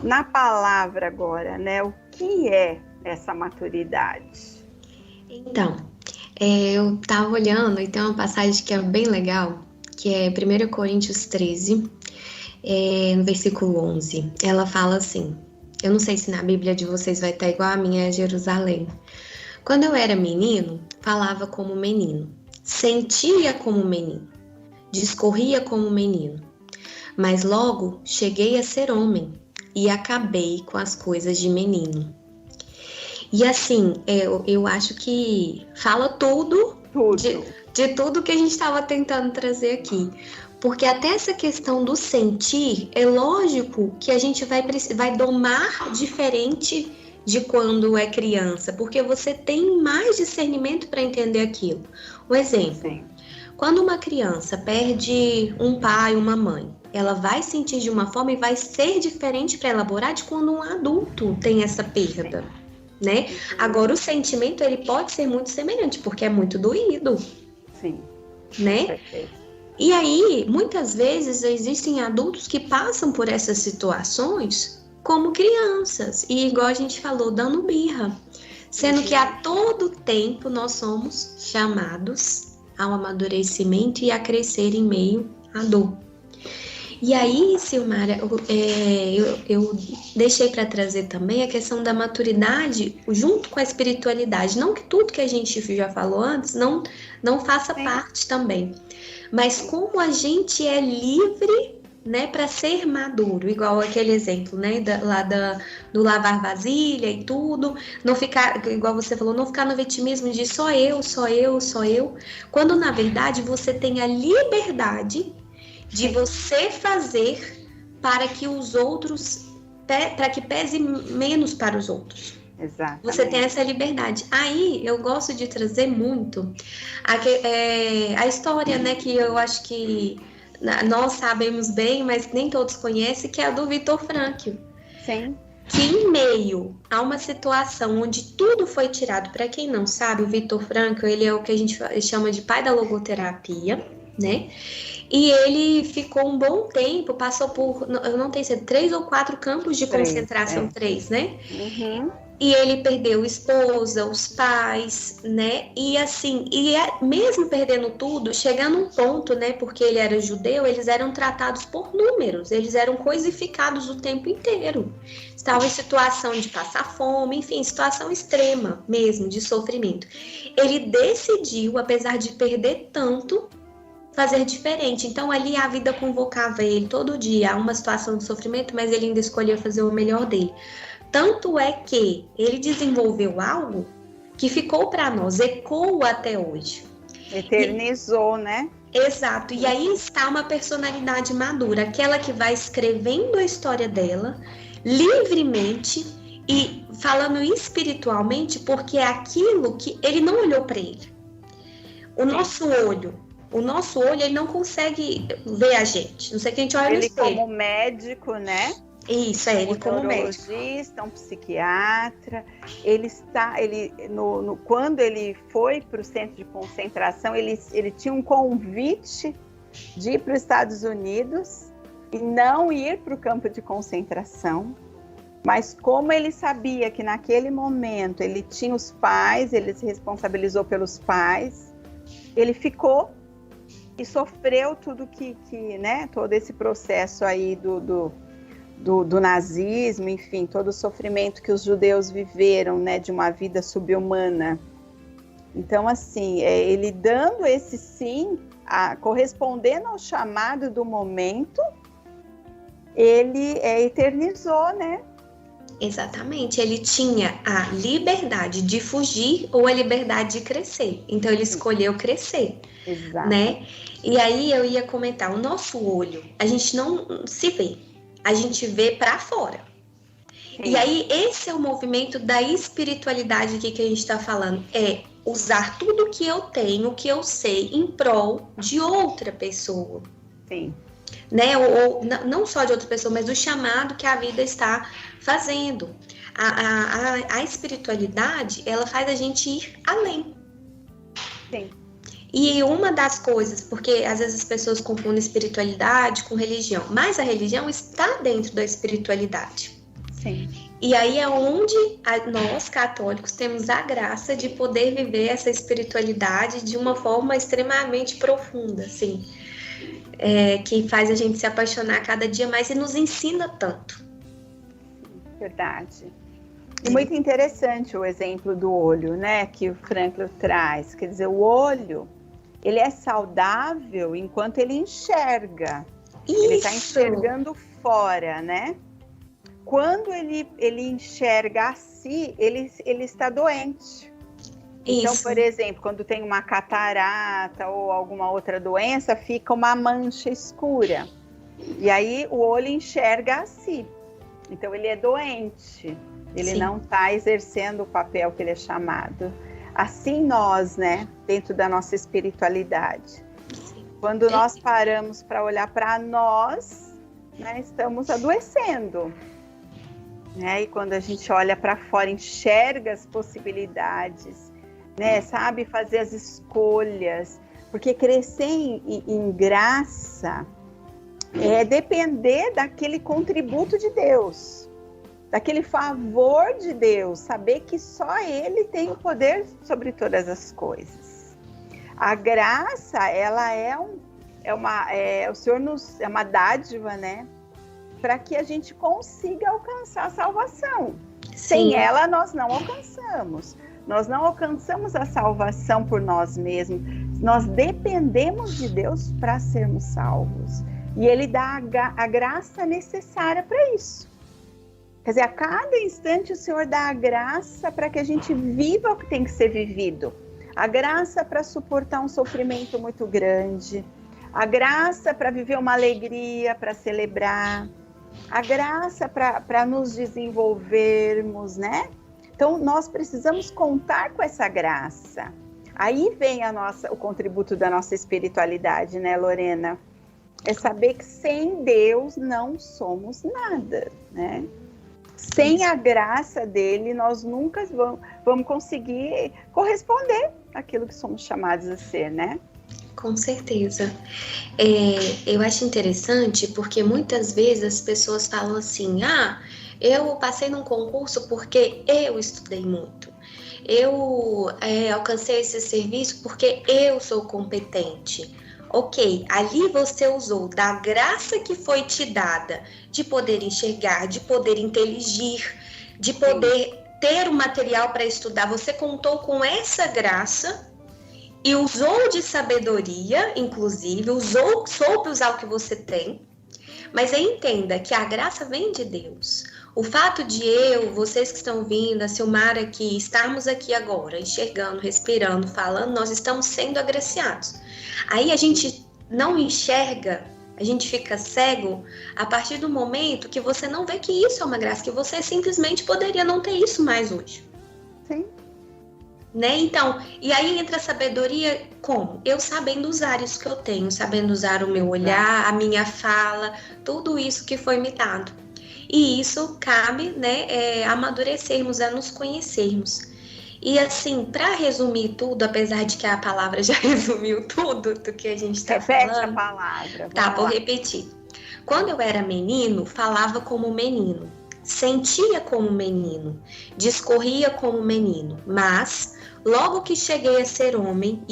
na palavra agora, né, o que é essa maturidade? Então, eu estava olhando e tem uma passagem que é bem legal, que é 1 Coríntios 13, no versículo 11. Ela fala assim, eu não sei se na Bíblia de vocês vai estar igual a minha, Jerusalém. Quando eu era menino, falava como menino, sentia como menino, discorria como menino, mas logo cheguei a ser homem e acabei com as coisas de menino. E assim, eu acho que fala tudo. De tudo que a gente estava tentando trazer aqui. Porque até essa questão do sentir, é lógico que a gente vai domar diferente de quando é criança, porque você tem mais discernimento para entender aquilo. Um exemplo, sim. Quando uma criança perde um pai, uma mãe, ela vai sentir de uma forma e vai ser diferente para elaborar de quando um adulto tem essa perda, né? Agora, o sentimento, ele pode ser muito semelhante, porque é muito doído. Sim. Né? Perfeito. E aí, muitas vezes, existem adultos que passam por essas situações como crianças. E igual a gente falou, dando birra. Sendo que a todo tempo nós somos chamados ao amadurecimento e a crescer em meio à dor. E aí, Silmara, eu deixei para trazer também a questão da maturidade junto com a espiritualidade. Não que tudo que a gente já falou antes não faça parte também. Mas como a gente é livre, né, para ser maduro, igual aquele exemplo, né, do lavar vasilha e tudo, não ficar, igual você falou, não ficar no vitimismo de só eu, quando na verdade você tem a liberdade de você fazer para que os outros, para que pese menos para os outros. Exatamente. Você tem essa liberdade. Aí eu gosto de trazer muito a história, né, que eu acho que nós sabemos bem, mas nem todos conhecem, que é a do Viktor Frankl. Sim. Que em meio a uma situação onde tudo foi tirado, para quem não sabe, o Viktor Frankl, ele é o que a gente chama de pai da logoterapia, né? E ele ficou um bom tempo, passou por, eu não tenho certeza, 3 ou 4 campos de concentração, 3, né? Uhum. E ele perdeu a esposa, os pais, né? E assim, mesmo perdendo tudo, chegando um ponto, né? Porque ele era judeu, eles eram tratados por números, eles eram coisificados o tempo inteiro. Estavam em situação de passar fome, enfim, situação extrema mesmo, de sofrimento. Ele decidiu, apesar de perder tanto, fazer diferente. Então ali a vida convocava ele todo dia a uma situação de sofrimento, mas ele ainda escolhia fazer o melhor dele. Tanto é que ele desenvolveu algo que ficou para nós, ecoa até hoje. Eternizou, né? Exato. E aí está uma personalidade madura, aquela que vai escrevendo a história dela livremente e falando espiritualmente, porque é aquilo que ele não olhou para ele. O nosso olho, ele não consegue ver a gente. Não sei que a gente olha no espelho. Ele como médico, né? Isso, ele como médico. Um neurologista, um psiquiatra. Quando ele foi para o centro de concentração, ele tinha um convite de ir para os Estados Unidos e não ir para o campo de concentração. Mas como ele sabia que naquele momento ele tinha os pais, ele se responsabilizou pelos pais, ele ficou e sofreu tudo né, todo esse processo aí do nazismo, enfim, todo o sofrimento que os judeus viveram, né, de uma vida subhumana. Então, assim, ele dando esse sim, correspondendo ao chamado do momento, ele eternizou, né? Exatamente, ele tinha a liberdade de fugir ou a liberdade de crescer. Então ele escolheu crescer. Exato. Né? E aí eu ia comentar, o nosso olho, a gente não se vê, a gente vê para fora. Sim. E aí esse é o movimento da espiritualidade aqui que a gente está falando, é usar tudo que eu tenho, que eu sei, em prol de outra pessoa. Sim. Né? Ou não só de outra pessoa, mas do chamado que a vida está fazendo. A espiritualidade, ela faz a gente ir além. Sim. E uma das coisas, porque às vezes as pessoas confundem espiritualidade com religião, mas a religião está dentro da espiritualidade. Sim. E aí é onde nós, católicos, temos a graça de poder viver essa espiritualidade de uma forma extremamente profunda, assim, que faz a gente se apaixonar cada dia mais e nos ensina tanto. Verdade. E muito interessante o exemplo do olho, né, que o Frankl traz. Quer dizer, o olho, ele é saudável enquanto ele enxerga. Isso. Ele está enxergando fora, né? Quando ele enxerga a si, ele está doente. Isso. Então, por exemplo, quando tem uma catarata ou alguma outra doença, fica uma mancha escura. E aí o olho enxerga a si. Então ele é doente. Ele não está exercendo o papel que ele é chamado. Assim nós, né, dentro da nossa espiritualidade. Sim. Quando nós paramos para olhar para nós, né, estamos adoecendo. Né? E quando a gente olha para fora, enxerga as possibilidades, né, sabe fazer as escolhas. Porque crescer em graça é depender daquele contributo de Deus. Daquele favor de Deus, saber que só Ele tem o poder sobre todas as coisas. A graça, ela o Senhor é uma dádiva, né? Para que a gente consiga alcançar a salvação. Sim. Sem ela, nós não alcançamos. Nós não alcançamos a salvação por nós mesmos. Nós dependemos de Deus para sermos salvos. E Ele dá a graça necessária para isso. Quer dizer, a cada instante o Senhor dá a graça para que a gente viva o que tem que ser vivido. A graça para suportar um sofrimento muito grande. A graça para viver uma alegria, para celebrar. A graça para nos desenvolvermos, né? Então, nós precisamos contar com essa graça. Aí vem o contributo da nossa espiritualidade, né, Lorena? É saber que sem Deus não somos nada, né? Sem a graça dele, nós nunca vamos conseguir corresponder àquilo que somos chamados a ser, né? Com certeza. Eu acho interessante porque muitas vezes as pessoas falam assim, eu passei num concurso porque eu estudei muito. Eu alcancei esse serviço porque eu sou competente. Ok, ali você usou da graça que foi te dada de poder enxergar, de poder inteligir, de poder ter o material para estudar. Você contou com essa graça e usou de sabedoria, inclusive, soube usar o que você tem. Mas aí entenda que a graça vem de Deus. O fato de vocês que estão vindo, a Silmara aqui, estarmos aqui agora, enxergando, respirando, falando, nós estamos sendo agraciados. Aí a gente não enxerga, a gente fica cego a partir do momento que você não vê que isso é uma graça, que você simplesmente poderia não ter isso mais hoje. Sim. Né? Então, e aí entra a sabedoria como? Eu sabendo usar isso que eu tenho, sabendo usar o meu olhar, a minha fala, tudo isso que foi me dado. E isso cabe, né, amadurecermos, a nos conhecermos. E assim, para resumir tudo, apesar de que a palavra já resumiu tudo do que a gente está falando. Repete a palavra. Tá, vou repetir. Quando eu era menino, falava como menino, sentia como menino, discorria como menino, mas logo que cheguei a ser homem,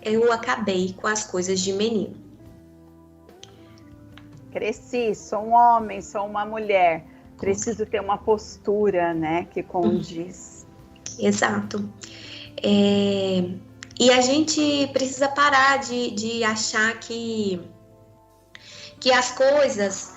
eu acabei com as coisas de menino. Cresci, sou um homem, sou uma mulher, preciso ter uma postura, né, que condiz. Exato. E a gente precisa parar de achar que as coisas,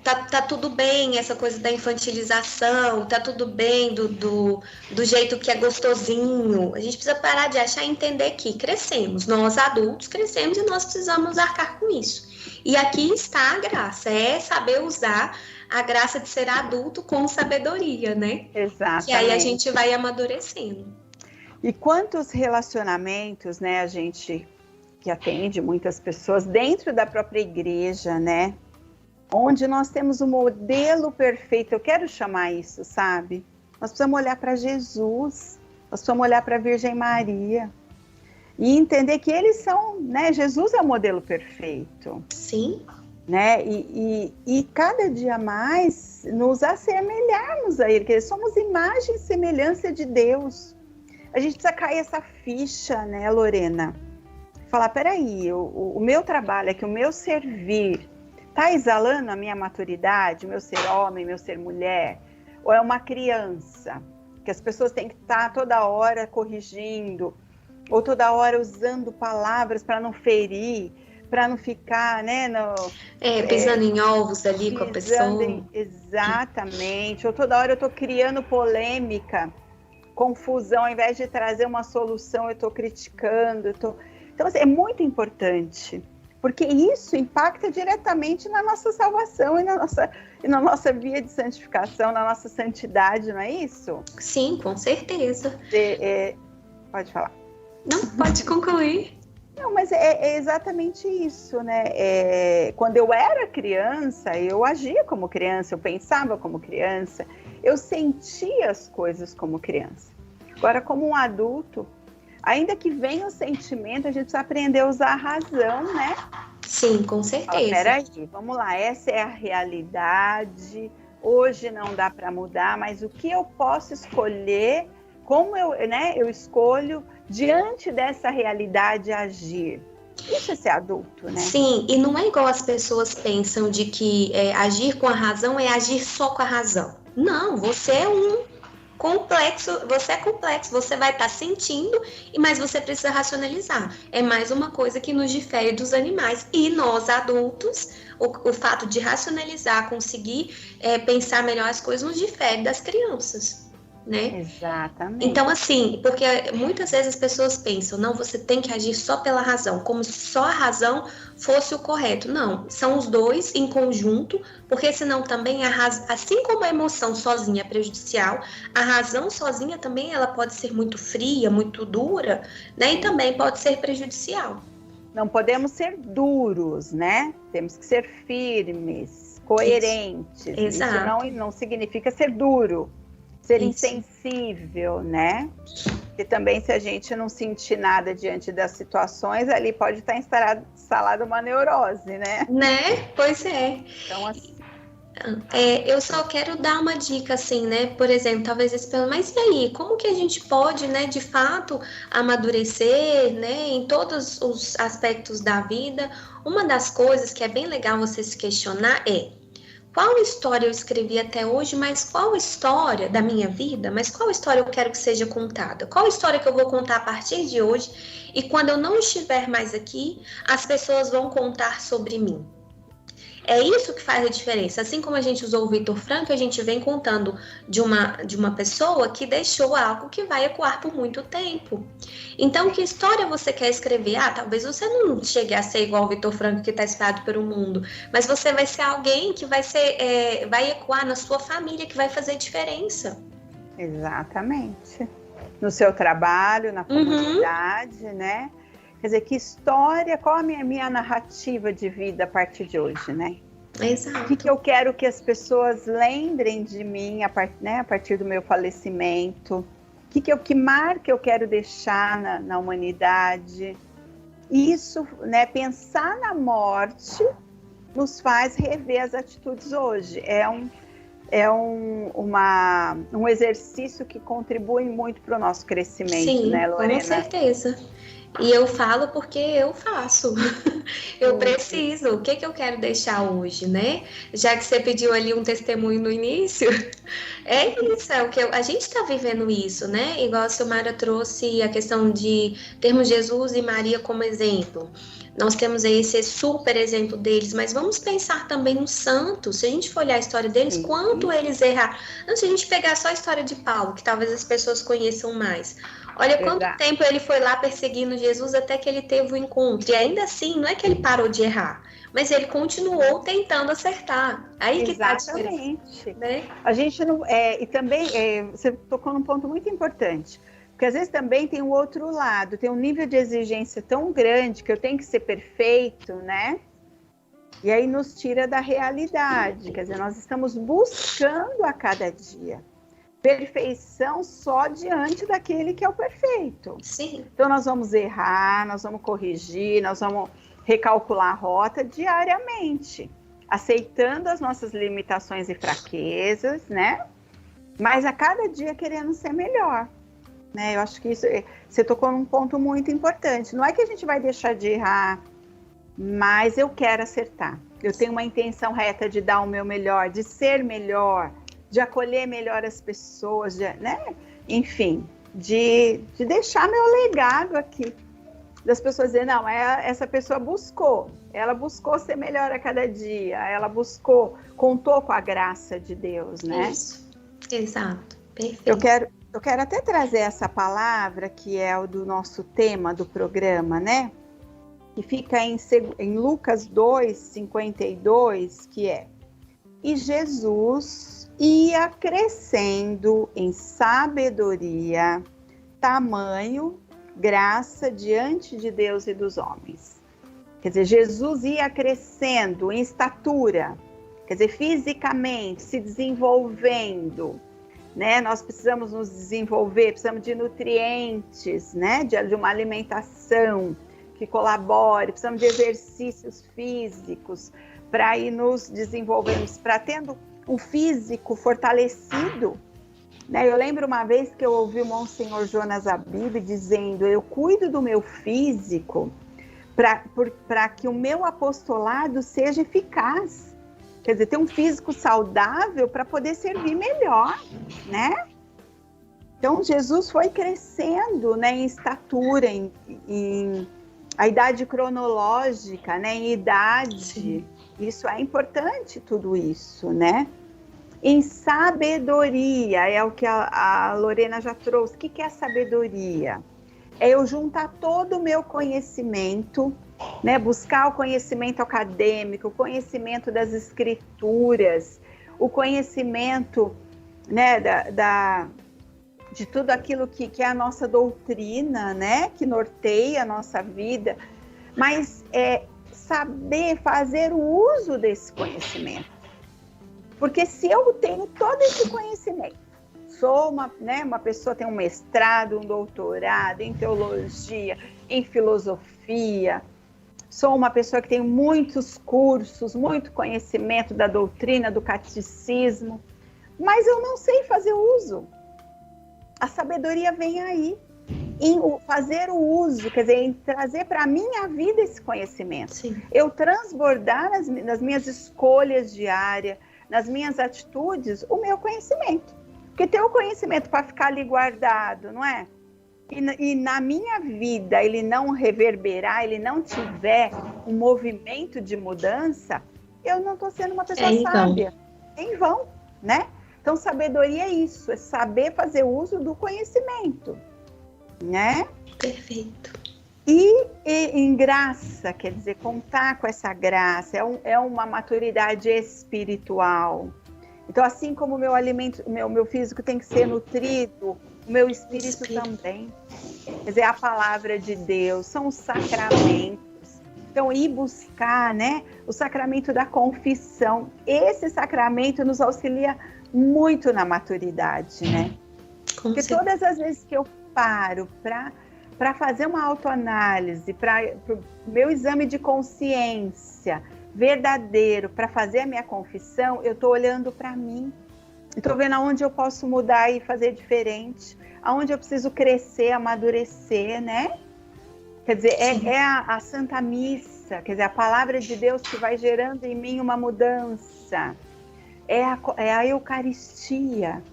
tá tudo bem, essa coisa da infantilização, tá tudo bem do jeito que é gostosinho. A gente precisa parar de achar e entender que crescemos, nós adultos crescemos e nós precisamos arcar com isso. E aqui está a graça, é saber usar a graça de ser adulto com sabedoria, né? Exatamente. Que aí a gente vai amadurecendo. E quantos relacionamentos, né, a gente que atende muitas pessoas dentro da própria igreja, né? Onde nós temos o modelo perfeito, eu quero chamar isso, sabe? Nós precisamos olhar para Jesus, nós precisamos olhar para a Virgem Maria e entender que eles são, né? Jesus é o modelo perfeito. Sim. Né? E cada dia mais nos assemelharmos a Ele, porque somos imagem e semelhança de Deus. A gente precisa cair essa ficha, né, Lorena? Falar, peraí, o meu trabalho é que o meu servir está exalando a minha maturidade, o meu ser homem, meu ser mulher? Ou é uma criança, que as pessoas têm que estar toda hora corrigindo, ou toda hora usando palavras para não ferir, para não ficar, né, pisando em ovos ali com a pessoa. Exatamente. Ou toda hora eu estou criando polêmica, confusão, ao invés de trazer uma solução, eu estou criticando. Então, assim, é muito importante, porque isso impacta diretamente na nossa salvação e na nossa via de santificação, na nossa santidade, não é isso? Sim, com certeza. Pode falar. Não, pode concluir. Não, mas é exatamente isso, né? Quando eu era criança, eu agia como criança, eu pensava como criança, eu sentia as coisas como criança. Agora, como um adulto, ainda que venha o sentimento, a gente precisa aprender a usar a razão, né? Sim, com certeza. Peraí, vamos lá, essa é a realidade, hoje não dá para mudar, mas o que eu posso escolher, como eu escolho diante dessa realidade agir. Isso é ser adulto, né? Sim, e não é igual as pessoas pensam de que agir com a razão é agir só com a razão. Não, você é complexo, você vai estar sentindo, mas você precisa racionalizar. É mais uma coisa que nos difere dos animais. E nós, adultos, o fato de racionalizar, conseguir pensar melhor as coisas, nos difere das crianças. Né? Exatamente. Então, assim, porque muitas vezes as pessoas pensam, não, você tem que agir só pela razão, como se só a razão fosse o correto. Não, são os dois em conjunto, porque senão também assim como a emoção sozinha é prejudicial, a razão sozinha também ela pode ser muito fria, muito dura, né? E também pode ser prejudicial. não podemos ser duros, né? Temos que ser firmes, coerentes. Exato. Isso não significa ser duro, ser Isso. insensível, né? Porque também, se a gente não sentir nada diante das situações, ali pode estar instalada uma neurose, né? Né? Pois é. Então, assim, Eu só quero dar uma dica, assim, né? Por exemplo, talvez esse mas e aí? Como que a gente pode, né, de fato, amadurecer, né, em todos os aspectos da vida? Uma das coisas que é bem legal você se questionar é: qual história eu escrevi até hoje, mas qual história da minha vida, mas qual história eu quero que seja contada? Qual história que eu vou contar a partir de hoje? E quando eu não estiver mais aqui, as pessoas vão contar sobre mim. É isso que faz a diferença. Assim como a gente usou o Vitor Frankl, a gente vem contando de uma pessoa que deixou algo que vai ecoar por muito tempo. Então, que história você quer escrever? Talvez você não chegue a ser igual o Vitor Frankl, que está espalhado pelo mundo, mas você vai ser alguém que vai ecoar na sua família, que vai fazer diferença. exatamente. No seu trabalho, na comunidade, né? Quer dizer, que história, qual a minha narrativa de vida a partir de hoje, né? Exato. O que eu quero que as pessoas lembrem de mim a partir do meu falecimento? Que marca eu quero deixar na humanidade? Isso, né, pensar na morte nos faz rever as atitudes hoje. É um exercício que contribui muito para o nosso crescimento, Sim, né, Lorena? com certeza. E eu falo porque eu faço. Eu preciso. O que eu quero deixar hoje, né? Já que você pediu ali um testemunho no início, é isso, é o que a gente está vivendo isso, né? Igual a Silmara trouxe a questão de termos Jesus e Maria como exemplo. Nós temos aí esse super exemplo deles, mas vamos pensar também nos santos. Se a gente for olhar a história deles, quanto eles erraram. Não, se a gente pegar só a história de Paulo, que talvez as pessoas conheçam mais. Olha quanto tempo ele foi lá perseguindo Jesus até que ele teve o encontro. E ainda assim, não é que ele parou de errar, mas ele continuou tentando acertar. Aí que tá a diferença, né? A gente não... e também, você tocou num ponto muito importante. Porque às vezes também tem o outro lado. Tem um nível de exigência tão grande que eu tenho que ser perfeito, né? E aí nos tira da realidade. Quer dizer, nós estamos buscando a cada dia perfeição só diante daquele que é o perfeito. Sim. Então nós vamos errar, nós vamos corrigir, nós vamos recalcular a rota diariamente, aceitando as nossas limitações e fraquezas, né? Mas a cada dia querendo ser melhor, né? Eu acho que isso, você tocou num ponto muito importante. Não é que a gente vai deixar de errar, mas eu quero acertar. Eu tenho uma intenção reta de dar o meu melhor, de ser melhor, de acolher melhor as pessoas, né? Enfim, de deixar meu legado aqui. Das pessoas dizerem, não, essa pessoa ela buscou ser melhor a cada dia, ela contou com a graça de Deus, né? Isso, exato, perfeito. Eu quero até trazer essa palavra, que é o do nosso tema do programa, né? Que fica em Lucas 2:52, que é: e Jesus ia crescendo em sabedoria, tamanho, graça diante de Deus e dos homens. Quer dizer, Jesus ia crescendo em estatura, quer dizer, fisicamente, se desenvolvendo, né? Nós precisamos nos desenvolver, precisamos de nutrientes, né? De uma alimentação que colabore, precisamos de exercícios físicos para ir nos desenvolvendo, para tendo um físico fortalecido, né? Eu lembro uma vez que eu ouvi o Monsenhor Jonas Abib dizendo: eu cuido do meu físico para que o meu apostolado seja eficaz. Quer dizer, ter um físico saudável para poder servir melhor, né? Então, Jesus foi crescendo, né, em estatura, em a idade cronológica, né, em idade. Sim. Isso é importante, tudo isso, né? Em sabedoria, é o que a Lorena já trouxe. O que é sabedoria? É eu juntar todo o meu conhecimento, né? Buscar o conhecimento acadêmico, o conhecimento das escrituras, o conhecimento, né, de tudo aquilo que é a nossa doutrina, né? Que norteia a nossa vida, mas saber fazer o uso desse conhecimento. Porque se eu tenho todo esse conhecimento, sou uma pessoa que tem um mestrado, um doutorado em teologia, em filosofia, sou uma pessoa que tem muitos cursos, muito conhecimento da doutrina, do catecismo, mas eu não sei fazer uso. A sabedoria vem aí, em fazer o uso, quer dizer, em trazer para a minha vida esse conhecimento. Sim. Eu transbordar nas minhas escolhas diárias, nas minhas atitudes, o meu conhecimento. Porque ter o conhecimento para ficar ali guardado, não é? E na minha vida ele não reverberar, ele não tiver um movimento de mudança, eu não estou sendo uma pessoa sábia. Em vão, né? Então, sabedoria é isso, é saber fazer uso do conhecimento, né? Perfeito. E em graça, quer dizer, contar com essa graça, é uma maturidade espiritual. Então, assim como o meu alimento, meu físico tem que ser nutrido, o meu espírito também. Quer dizer, a palavra de Deus, são os sacramentos. Então, ir buscar, né, o sacramento da confissão. Esse sacramento nos auxilia muito na maturidade, né? Porque todas as vezes que eu paro para fazer uma autoanálise, para o meu exame de consciência verdadeiro, para fazer a minha confissão, eu estou olhando para mim. Estou vendo aonde eu posso mudar e fazer diferente, aonde eu preciso crescer, amadurecer, né? Quer dizer, é a Santa Missa, quer dizer, a palavra de Deus que vai gerando em mim uma mudança. É a Eucaristia.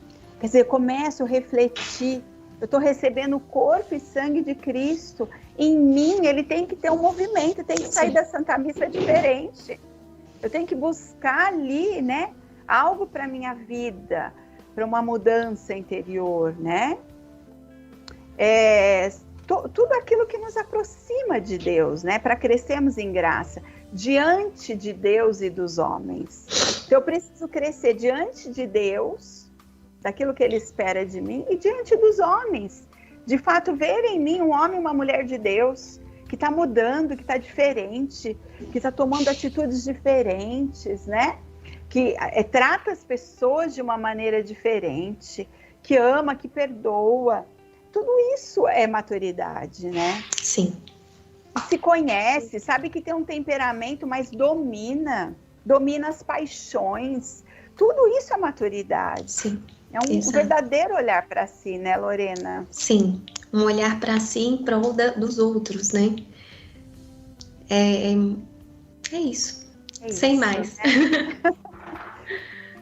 Quer dizer, eu começo a refletir. Eu estou recebendo o corpo e sangue de Cristo. Em mim, ele tem que ter um movimento, tem que sair da Santa Missa diferente. Eu tenho que buscar ali, né, algo para a minha vida, para uma mudança interior, né? Tudo aquilo que nos aproxima de Deus, né, para crescermos em graça, diante de Deus e dos homens. Então, eu preciso crescer diante de Deus, daquilo que Ele espera de mim, e diante dos homens. De fato, ver em mim um homem e uma mulher de Deus, que está mudando, que está diferente, que está tomando atitudes diferentes, né? Que trata as pessoas de uma maneira diferente, que ama, que perdoa. Tudo isso é maturidade, né? Sim. Se conhece, sabe que tem um temperamento, mas domina as paixões. Tudo isso é maturidade. Sim. É um verdadeiro olhar para si, né, Lorena? Sim, um olhar para si em prol dos outros, né? É isso. Sem mais. Né?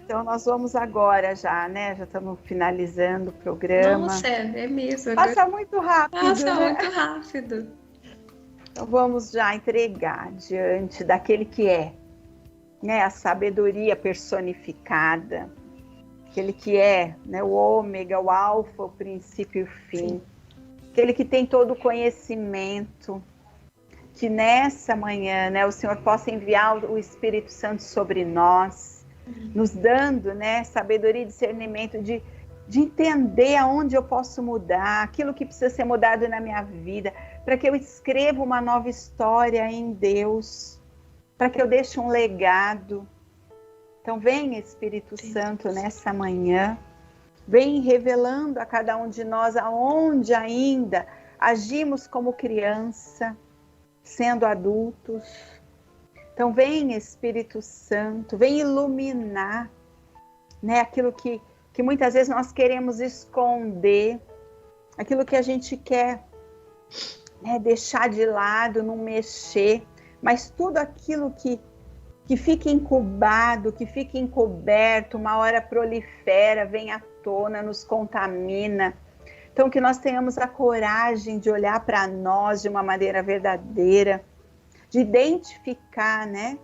Então, nós vamos agora já, né? Já estamos finalizando o programa. Nossa, é mesmo. Passa muito rápido. Passa né? muito rápido. Então, vamos já entregar diante daquele que é, né? A sabedoria personificada. Aquele que é, né, o ômega, o alfa, o princípio e o fim. Sim. Aquele que tem todo o conhecimento. Que nessa manhã, né, o Senhor possa enviar o Espírito Santo sobre nós, nos dando, né, sabedoria e discernimento de entender aonde eu posso mudar, aquilo que precisa ser mudado na minha vida, para que eu escreva uma nova história em Deus, para que eu deixe um legado. Então, vem Espírito Santo nessa manhã, vem revelando a cada um de nós aonde ainda agimos como criança, sendo adultos. Então, vem Espírito Santo, vem iluminar, né, aquilo que muitas vezes nós queremos esconder, aquilo que a gente quer, né, deixar de lado, não mexer, mas tudo aquilo que fica incubado, que fica encoberto, uma hora prolifera, vem à tona, nos contamina. Então, que nós tenhamos a coragem de olhar para nós de uma maneira verdadeira, de identificar, né,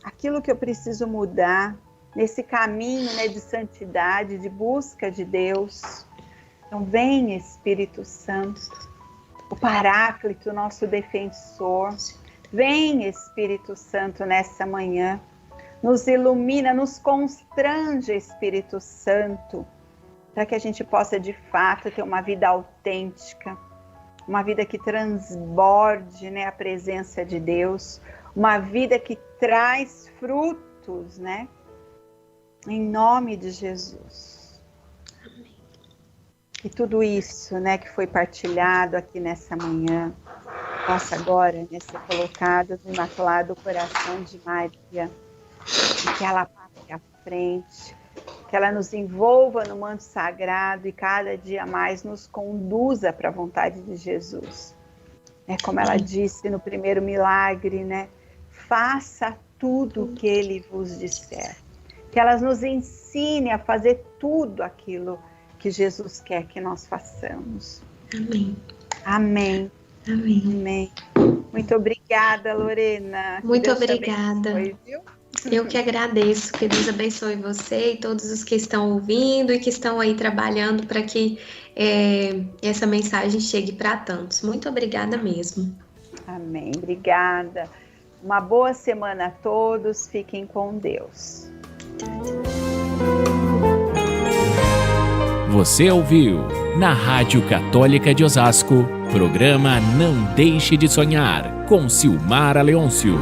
aquilo que eu preciso mudar, nesse caminho, né, de santidade, de busca de Deus. Então, vem Espírito Santo, o Paráclito, nosso defensor. Vem Espírito Santo nessa manhã, nos ilumina, nos constrange, Espírito Santo, para que a gente possa de fato ter uma vida autêntica, uma vida que transborde, né, a presença de Deus, uma vida que traz frutos, né? Em nome de Jesus. Amém. Que tudo isso, né, que foi partilhado aqui nessa manhã, possa agora, né, ser colocado no Imaculado Coração de Maria, e que ela passe à frente, que ela nos envolva no manto sagrado e cada dia mais nos conduza para a vontade de Jesus. É como ela disse no primeiro milagre, né? Faça tudo o que Ele vos disser. Que ela nos ensine a fazer tudo aquilo que Jesus quer que nós façamos. Amém. Amém. Amém. Amém. Muito obrigada, Lorena. Muito Deus te obrigada. abençoe, viu? Eu que agradeço, que Deus abençoe você e todos os que estão ouvindo e que estão aí trabalhando para que essa mensagem chegue para tantos. Muito obrigada mesmo. Amém. Obrigada. Uma boa semana a todos. Fiquem com Deus. Você ouviu na Rádio Católica de Osasco, programa Não Deixe de Sonhar, com Silmara Leôncio.